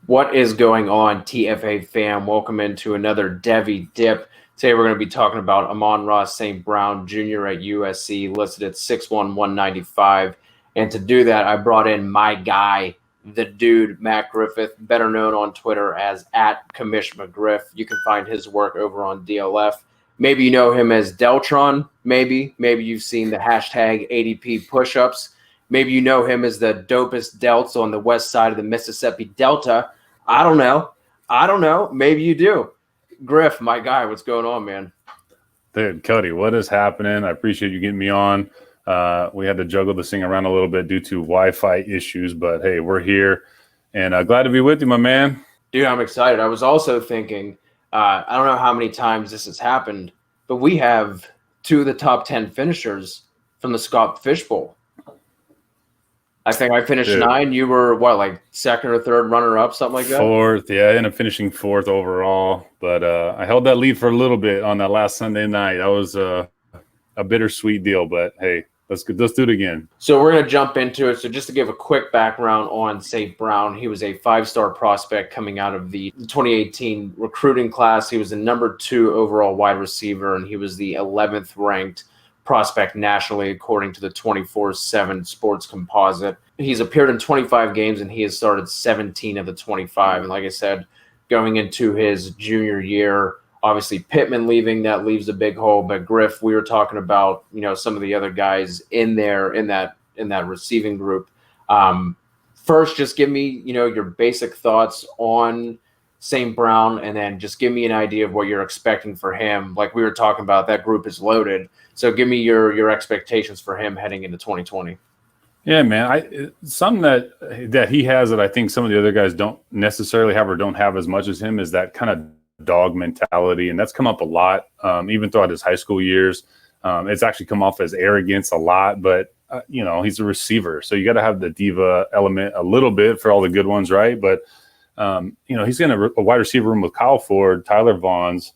What is going on, TFA Fam? Welcome into another Devy Dip. Today we're going to be talking about Amon-Ra St. Brown Jr. at USC, listed at 6'1", 195. And to do that, I brought in my guy, the dude, Matt Griffith, better known on Twitter as @CommishMcGriff. You can find his work over on DLF. Maybe you know him as Deltron. Maybe you've seen the hashtag ADP pushups. Maybe you know him as the dopest delts on the west side of the Mississippi Delta. I don't know. Maybe you do. Griff, my guy, what's going on, man? Dude, Cody, what is happening? I appreciate you getting me on. We had to juggle this thing around a little bit due to Wi-Fi issues, but hey, we're here, and glad to be with you, my man. Dude, I'm excited. I was also thinking, I don't know how many times this has happened, but we have two of the top 10 finishers from the Scott Fish Bowl. I think I finished 9. You were, what, like second or third runner-up, something like that? Fourth, yeah. I ended up finishing fourth overall, but I held that lead for a little bit on that last Sunday night. That was a bittersweet deal, but hey, let's do it again. So we're going to jump into it. So just to give a quick background on St. Brown, he was a 5-star prospect coming out of the 2018 recruiting class. He was the number 2 overall wide receiver, and he was the 11th ranked prospect nationally according to the 24/7 Sports Composite. He's appeared in 25 games, and he has started 17 of the 25. And like I said, going into his junior year, obviously Pittman leaving, that leaves a big hole. But Griff, we were talking about, some of the other guys in there in that receiving group. First, just give me, your basic thoughts on St. Brown, and then just give me an idea of what you're expecting for him. Like we were talking about, that group is loaded. So give me your expectations for him heading into 2020. Yeah, man. Something that he has that I think some of the other guys don't necessarily have or don't have as much as him is that kind of dog mentality, and that's come up a lot, even throughout his high school years. It's actually come off as arrogance a lot, but he's a receiver, so you got to have the diva element a little bit for all the good ones, right? But he's in a wide receiver room with Kyle Ford, Tyler Vaughns,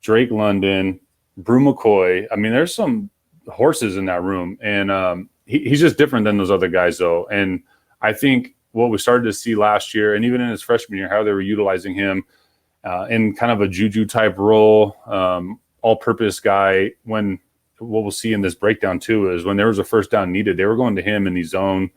Drake London, Brew McCoy. I mean, there's some horses in that room, and he's just different than those other guys, though. And I think what we started to see last year, and even in his freshman year, how they were utilizing him in kind of a juju type role, all-purpose guy. When what we'll see in this breakdown too is when there was a first down needed, they were going to him in the zone,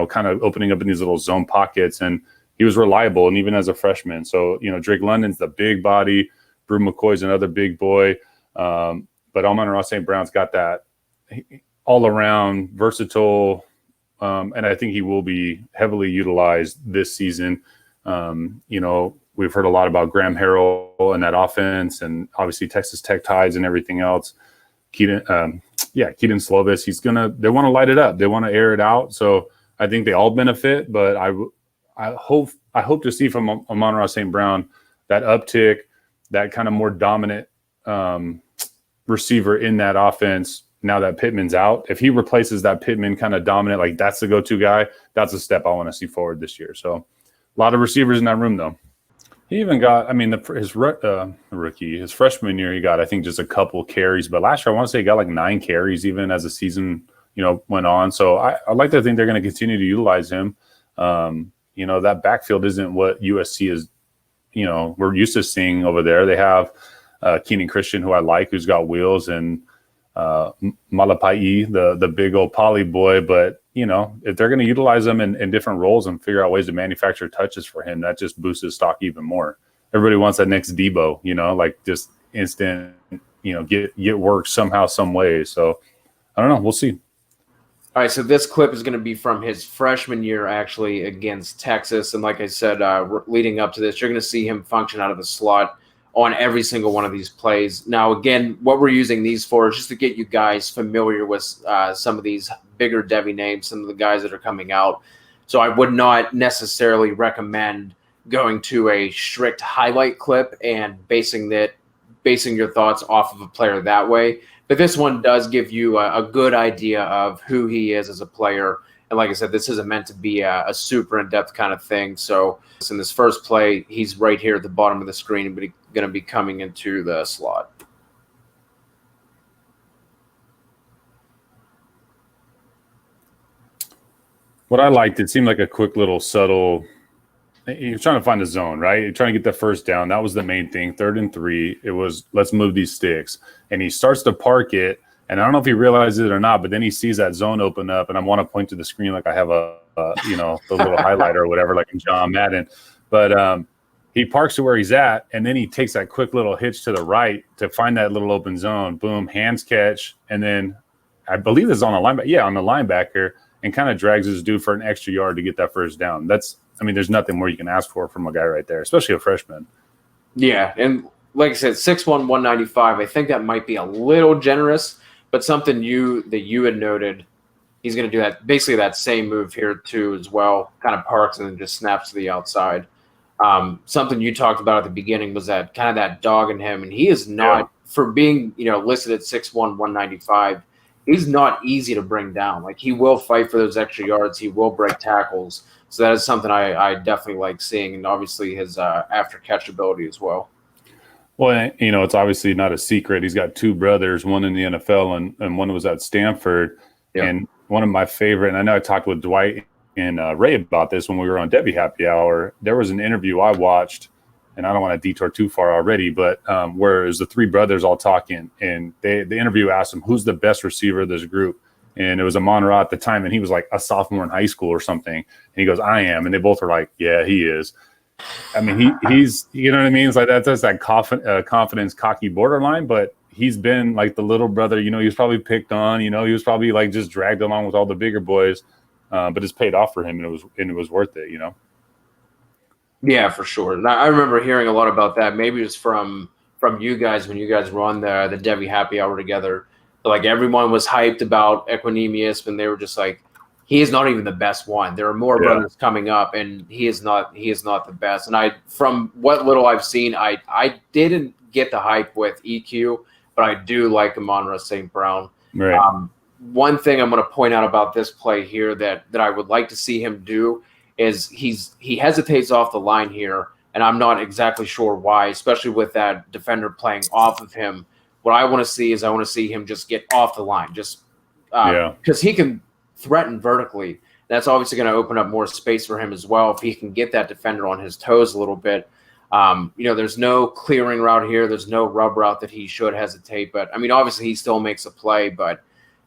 kind of opening up in these little zone pockets, and he was reliable. And even as a freshman, so Drake London's the big body, Brew McCoy's another big boy, but Amon-Ra St. Brown's got that all-around versatile, and I think he will be heavily utilized this season. We've heard a lot about Graham Harrell and that offense, and obviously Texas Tech ties and everything else. Keaton Slovis, they want to light it up. They want to air it out. So I think they all benefit, but I hope to see from Amon-Ra St. Brown that uptick, that kind of more dominant receiver in that offense. Now that Pittman's out, if he replaces that Pittman kind of dominant, like that's the go-to guy, that's a step I want to see forward this year. So a lot of receivers in that room, though. He even got, his freshman year, he got, I think, just a couple carries. But last year, I want to say he got like 9 carries even as the season, went on. So I like to think they're going to continue to utilize him. That backfield isn't what USC is, we're used to seeing over there. They have Keenan Christian, who I like, who's got wheels, and Malapai, the big old poly boy. But if they're going to utilize them in different roles and figure out ways to manufacture touches for him, that just boosts his stock even more. Everybody wants that next Debo, like just instant, get work somehow, some way. So I don't know, we'll see. All right, so this clip is going to be from his freshman year, actually, against Texas. And like I said, leading up to this, you're going to see him function out of the slot on every single one of these plays. Now, again, what we're using these for is just to get you guys familiar with some of these bigger Devy names, some of the guys that are coming out. So I would not necessarily recommend going to a strict highlight clip and basing your thoughts off of a player that way. But this one does give you a good idea of who he is as a player. And like I said, this isn't meant to be a super in-depth kind of thing. So in this first play, he's right here at the bottom of the screen, but he's going to be coming into the slot. What I liked, it seemed like a quick little subtle You're trying to find a zone, right? You're trying to get the first down. That was the main thing. 3rd and 3. It was, let's move these sticks. And he starts to park it. And I don't know if he realizes it or not, but then he sees that zone open up. And I want to point to the screen like I have the little highlighter or whatever, like in John Madden. But he parks to where he's at. And then he takes that quick little hitch to the right to find that little open zone. Boom, hands catch. And then I believe it's on the linebacker. Yeah, on the linebacker. And kind of drags his dude for an extra yard to get that first down. There's nothing more you can ask for from a guy right there, especially a freshman. Yeah, and like I said, 6'1", 195. I think that might be a little generous, but something that you had noted, he's going to do that same move here too as well. Kind of parks and then just snaps to the outside. Something you talked about at the beginning was that kind of that dog in him, and he is not for being listed at 6'1", 195. He's not easy to bring down. Like, he will fight for those extra yards. He will break tackles. So that is something I definitely like seeing, and obviously his after catch ability as well. Well, it's obviously not a secret. He's got 2 brothers, one in the NFL and one was at Stanford. Yep. And one of my favorite, and I know I talked with Dwight and Ray about this when we were on Devy Happy Hour. There was an interview I watched, and I don't want to detour too far already, but where it was the 3 brothers all talking, and the interview asked them, who's the best receiver of this group? And it was Amon-Ra at the time, and he was like a sophomore in high school or something. And he goes, I am. And they both were like, yeah, he is. I mean, he's, you know what I mean? It's like that's that confidence, cocky borderline, but he's been like the little brother, he was probably picked on, he was probably like just dragged along with all the bigger boys, but it's paid off for him, and it was worth it, Yeah, for sure. And I remember hearing a lot about that. Maybe it was from you guys when you guys were on the Devy Happy Hour together. But like, everyone was hyped about Equinemius, and they were just like, he is not even the best one. There are more brothers coming up, and he is not the best. And from what little I've seen, I didn't get the hype with EQ, but I do like Amon-Ra St. Brown. Right. One thing I'm going to point out about this play here that I would like to see him do is he hesitates off the line here, and I'm not exactly sure why, especially with that defender playing off of him. What I want to see is him just get off the line, just because he can threaten vertically. That's obviously going to open up more space for him as well if he can get that defender on his toes a little bit. There's no clearing route here. There's no rub route that he should hesitate. But, obviously he still makes a play, but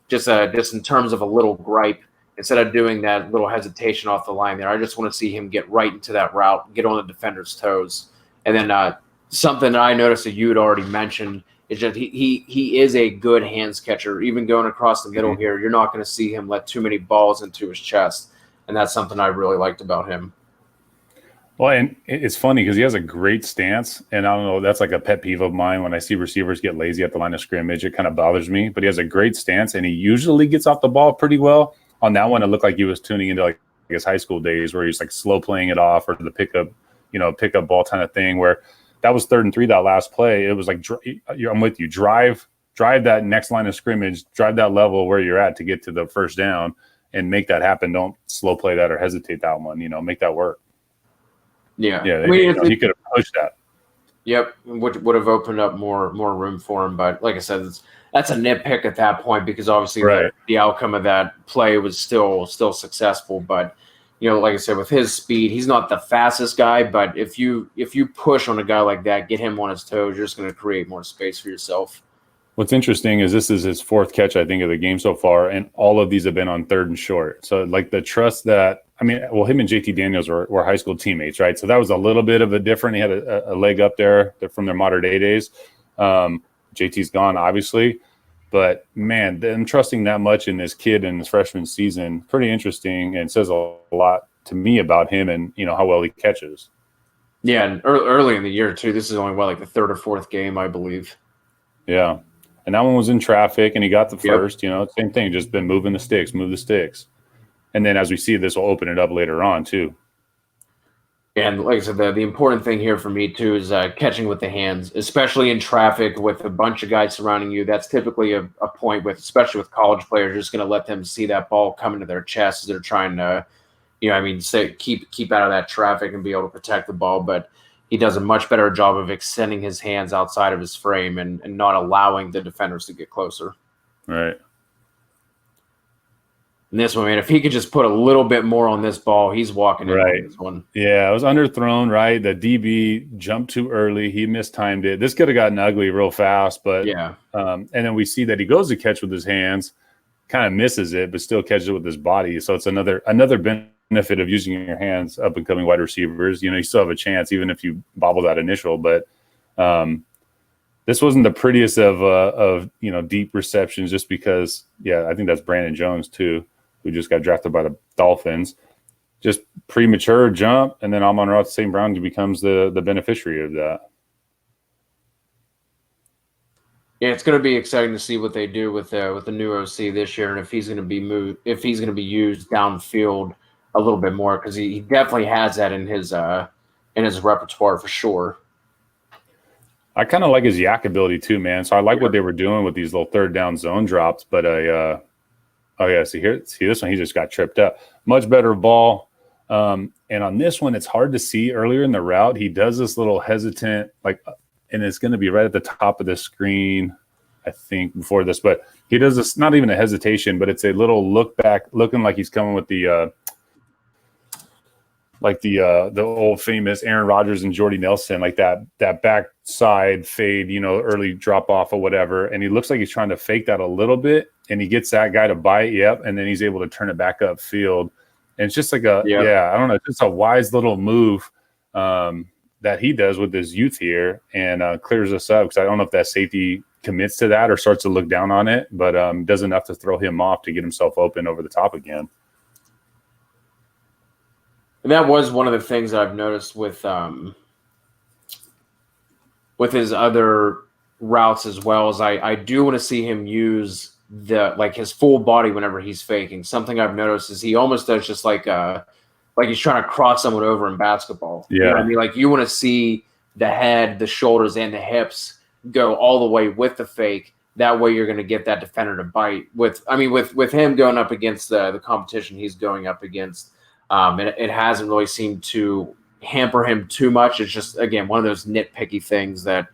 just in terms of a little gripe, instead of doing that little hesitation off the line there, I just want to see him get right into that route, get on the defender's toes. And then something that I noticed that you had already mentioned is that he is a good hands catcher. Even going across the middle here, you're not going to see him let too many balls into his chest. And that's something I really liked about him. Well, and it's funny because he has a great stance, and I don't know, that's like a pet peeve of mine. When I see receivers get lazy at the line of scrimmage, it kind of bothers me. But he has a great stance, and he usually gets off the ball pretty well. On that one, it looked like he was tuning into like his high school days, where he's like slow playing it off, or the pickup ball kind of thing. Where that was 3rd and 3, that last play. It was like, I'm with you. Drive that next line of scrimmage, drive that level where you're at to get to the first down, and make that happen. Don't slow play that or hesitate that one. Make that work. Yeah. He could have pushed that. Yep, would have opened up more room for him. But like I said, that's a nitpick at that point, because obviously the outcome of that play was still successful. But like I said, with his speed, he's not the fastest guy. But if you push on a guy like that, get him on his toes, you're just going to create more space for yourself. What's interesting is this is his 4th catch, I think, of the game so far, and all of these have been on 3rd and short. So, like, the trust that – him and JT Daniels were high school teammates, right? So that was a little bit of a different – he had a leg up there from their modern day days. JT's gone, obviously. But, man, them trusting that much in this kid in his freshman season, pretty interesting, and says a lot to me about him and, how well he catches. Yeah, and early in the year, too. This is only, the 3rd or 4th game, I believe. Yeah. And that one was in traffic, and he got the first, same thing, just been move the sticks. And then as we see, this will open it up later on, too. And like I said, the important thing here for me, too, is catching with the hands, especially in traffic with a bunch of guys surrounding you. That's typically a point especially with college players, just going to let them see that ball come into their chest as they're trying to, keep out of that traffic and be able to protect the ball. But he does a much better job of extending his hands outside of his frame and not allowing the defenders to get closer. Right. And this one, man, if he could just put a little bit more on this ball, he's walking in on this one. Yeah, it was underthrown, right? The DB jumped too early. He mistimed it. This could have gotten ugly real fast, but yeah. And then we see that he goes to catch with his hands, kind of misses it, but still catches it with his body. So it's another benefit of using your hands up and coming wide receivers. You still have a chance, even if you bobble that initial. But this wasn't the prettiest of deep receptions, just because. Yeah, I think that's Brandon Jones too, who just got drafted by the Dolphins. Just premature jump, and then Amon-Ra St. Brown becomes the beneficiary of that. Yeah, it's going to be exciting to see what they do with the new OC this year, and if he's going to be used downfield a little bit more, because he definitely has that in his repertoire for sure. I kind of like his yak ability too, man. So I like what they were doing with these little third down zone drops. But see this one, he just got tripped up. Much better ball. And on this one, it's hard to see earlier in the route. He does this little hesitant, and it's going to be right at the top of the screen, I think, before this. But he does this, not even a hesitation, but it's a little look back, looking like he's coming with the old famous Aaron Rodgers and Jordy Nelson, like that backside fade, early drop off or whatever. And he looks like he's trying to fake that a little bit, and he gets that guy to bite. Yep. And then he's able to turn it back upfield. And it's just like I don't know, just a wise little move that he does with his youth here, and clears us up, because I don't know if that safety commits to that or starts to look down on it, but does enough to throw him off to get himself open over the top again. And that was one of the things that I've noticed with his other routes as well, is I do want to see him use his full body whenever he's faking. Something I've noticed is he almost does just like he's trying to cross someone over in basketball. Yeah. You know what I mean? Like, you want to see the head, the shoulders, and the hips go all the way with the fake. That way you're going to get that defender to bite. With him going up against the competition he's going up against, it hasn't really seemed to hamper him too much. It's just, again, one of those nitpicky things that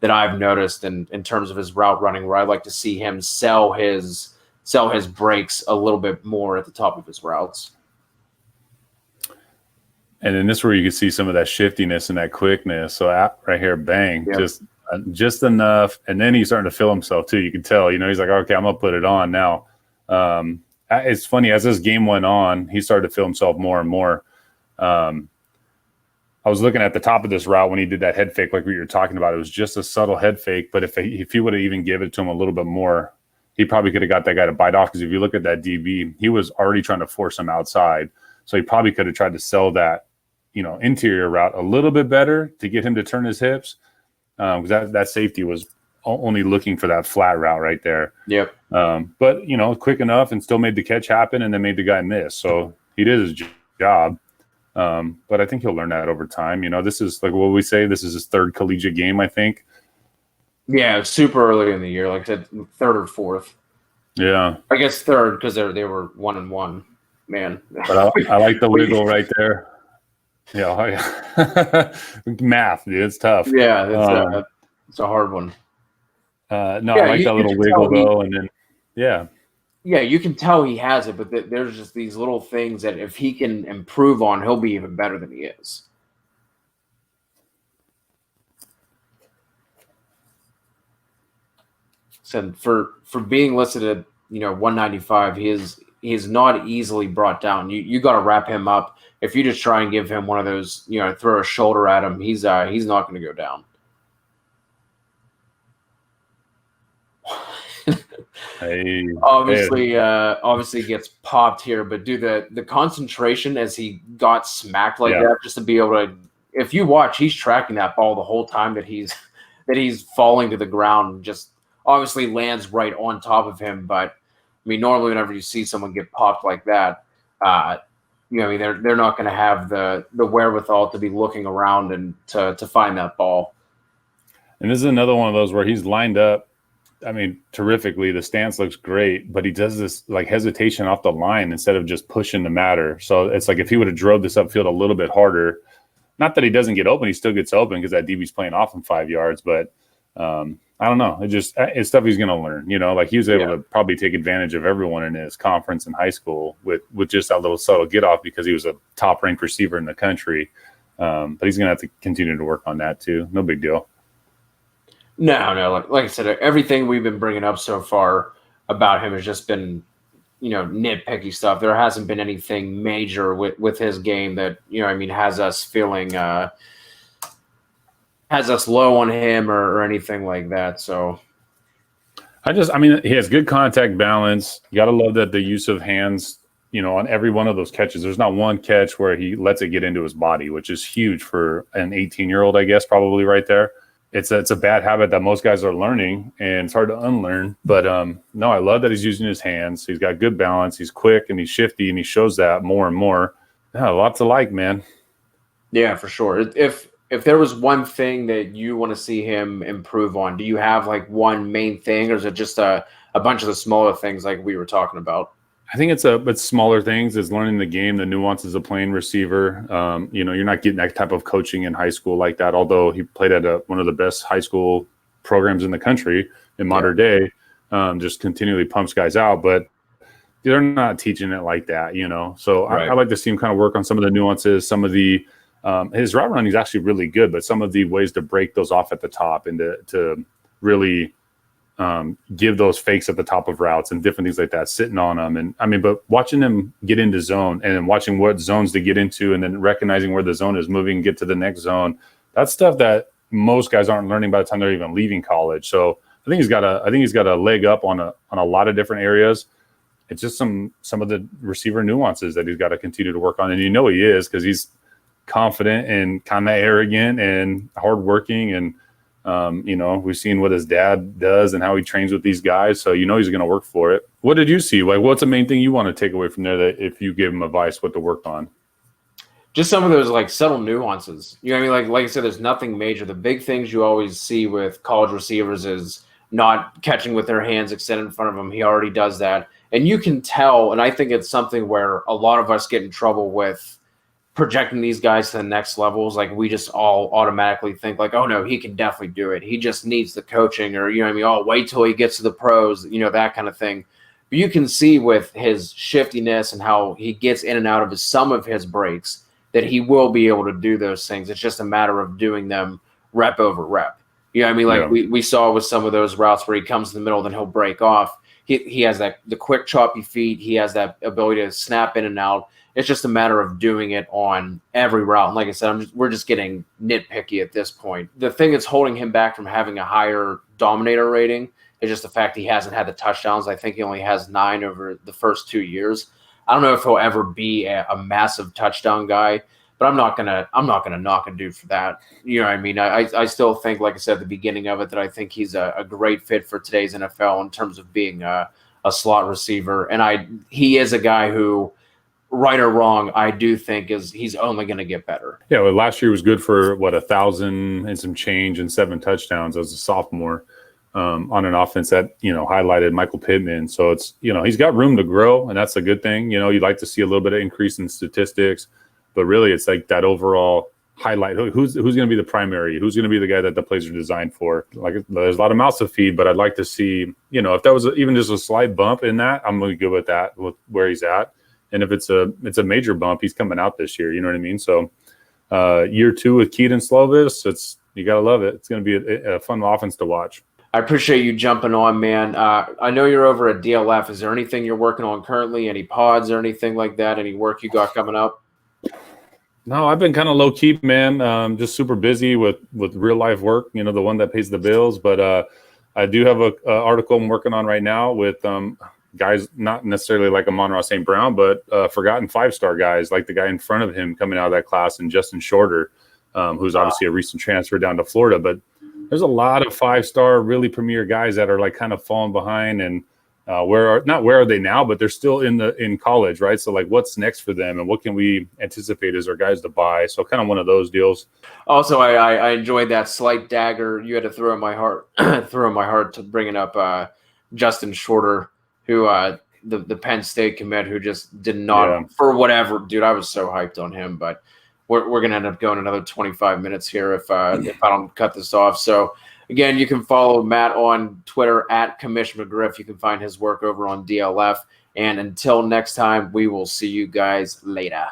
I've noticed in terms of his route running, where I'd like to see him sell his breaks a little bit more at the top of his routes. And then this is where you can see some of that shiftiness and that quickness. So right here, bang, Yep. just enough. And then he's starting to feel himself too. You can tell, he's like, okay, I'm going to put it on now. It's funny, as this game went on, he started to feel himself more and more. I was looking at the top of this route when he did that head fake, like we were talking about. It was just a subtle head fake, but if he would have even given it to him a little bit more, he probably could have got that guy to bite off, because if you look at that DB, he was already trying to force him outside. So he probably could have tried to sell that interior route a little bit better to get him to turn his hips, because that safety was only looking for that flat route right there. Yep. But quick enough, and still made the catch happen, and then made the guy miss. So he did his job. But I think he'll learn that over time. This is like what we say. This is his third collegiate game, I think. Yeah, super early in the year, like I said, third or fourth. Yeah, I guess third, because they were 1-1. Man, but I like the wiggle right there. Yeah, math, dude, it's tough. Yeah, it's a hard one. I like that little wiggle though, and then yeah, you can tell he has it, but there's just these little things that if he can improve on, he'll be even better than he is. So for being listed at 195, he is not easily brought down. You got to wrap him up. If you just try and give him one of those, throw a shoulder at him, he's not going to go down. Obviously gets popped here, but the concentration as he got smacked like that, just to be able to, if you watch, he's tracking that ball the whole time that he's falling to the ground, just obviously lands right on top of him. But normally whenever you see someone get popped like that, they're not going to have the wherewithal to be looking around and to find that ball. And this is another one of those where he's lined up, terrifically. The stance looks great, but he does this like hesitation off the line instead of just pushing the matter. So it's like if he would have drove this upfield a little bit harder, not that he doesn't get open, he still gets open because that DB's playing off him 5 yards. But I I don't know. It's stuff he's going to learn. Like he was able Yeah. to probably take advantage of everyone in his conference in high school with just that little subtle get off because he was a top ranked receiver in the country. But he's going to have to continue to work on that too. No big deal. No. Like I said, everything we've been bringing up so far about him has just been, nitpicky stuff. There hasn't been anything major with his game that, has us feeling, has us low on him or anything like that. So he has good contact balance. You got to love that the use of hands, on every one of those catches. There's not one catch where he lets it get into his body, which is huge for an 18-year-old, I guess, probably right there. It's a bad habit that most guys are learning, and it's hard to unlearn. But no, I love that he's using his hands. He's got good balance. He's quick and he's shifty, and he shows that more and more. Yeah, a lot to like, man. yeah, for sure. If there was one thing that you want to see him improve on, do you have like one main thing, or is it just a bunch of the smaller things like we were talking about? I think it's smaller things. It's learning the game, the nuances of playing receiver. You're not getting that type of coaching in high school like that. Although he played at one of the best high school programs in the country in modern day, just continually pumps guys out. But they're not teaching it like that, So right. I like to see him kind of work on some of the nuances, some of the his route running is actually really good, but some of the ways to break those off at the top and to really give those fakes at the top of routes and different things like that, sitting on them. And but watching them get into zone and then watching what zones to get into and then recognizing where the zone is moving, get to the next zone. That's stuff that most guys aren't learning by the time they're even leaving college. So I think he's got a leg up on a lot of different areas. It's just some of the receiver nuances that he's got to continue to work on. And he is, because he's confident and kind of arrogant and hardworking, and we've seen what his dad does and how he trains with these guys, so he's going to work for it. What did you see? Like, what's the main thing you want to take away from there, that if you gave him advice what to work on? Just some of those like subtle nuances. Like I said, there's nothing major. The big things you always see with college receivers is not catching with their hands extended in front of them. He already does that, and you can tell. And I think it's something where a lot of us get in trouble with projecting these guys to the next levels. Like, we just all automatically think like, oh no, he can definitely do it. He just needs the coaching, or, oh, wait till he gets to the pros, that kind of thing. But you can see with his shiftiness and how he gets in and out of some of his breaks that he will be able to do those things. It's just a matter of doing them rep over rep. We saw with some of those routes where he comes in the middle, then he'll break off. He has the quick choppy feet. He has that ability to snap in and out. It's just a matter of doing it on every route. And like I said, we're just getting nitpicky at this point. The thing that's holding him back from having a higher dominator rating is just the fact he hasn't had the touchdowns. I think he only has 9 over the first 2 years. I don't know if he'll ever be a massive touchdown guy, but I'm not gonna knock a dude for that. I still think, like I said at the beginning of it, that I think he's a great fit for today's NFL in terms of being a slot receiver. And he is a guy who, right or wrong, I do think he's only going to get better. Yeah, well, last year was good for 1,000 and some change and 7 touchdowns as a sophomore on an offense that highlighted Michael Pittman. So it's he's got room to grow, and that's a good thing. You'd like to see a little bit of increase in statistics, but really it's like that overall highlight. Who's going to be the primary? Who's going to be the guy that the plays are designed for? Like, there's a lot of mouths to feed, but I'd like to see if that was even just a slight bump in that, I'm really good with that, with where he's at. And if it's a major bump, he's coming out this year. You know what I mean? So year 2 with Keaton Slovis, you got to love it. It's going to be a fun offense to watch. I appreciate you jumping on, man. I know you're over at DLF. Is there anything you're working on currently? Any pods or anything like that? Any work you got coming up? No, I've been kind of low key, man. Just super busy with real life work, the one that pays the bills. But I do have a article I'm working on right now with guys not necessarily like Amon-Ra St. Brown, but forgotten 5-star guys like the guy in front of him coming out of that class, and Justin Shorter, who's obviously a recent transfer down to Florida. But there's a lot of 5-star, really premier guys that are like kind of falling behind, and where are they now, but they're still in college, right? So like, what's next for them, and what can we anticipate as our guys to buy? So kind of one of those deals. Also, I enjoyed that slight dagger you had to throw in my heart, to bringing up Justin Shorter, who the Penn State commit, who just did not, for whatever, dude, I was so hyped on him, but we're going to end up going another 25 minutes here if I don't cut this off. So Again, you can follow Matt on Twitter at Commish McGriff. You can find his work over on DLF. And until next time, we will see you guys later.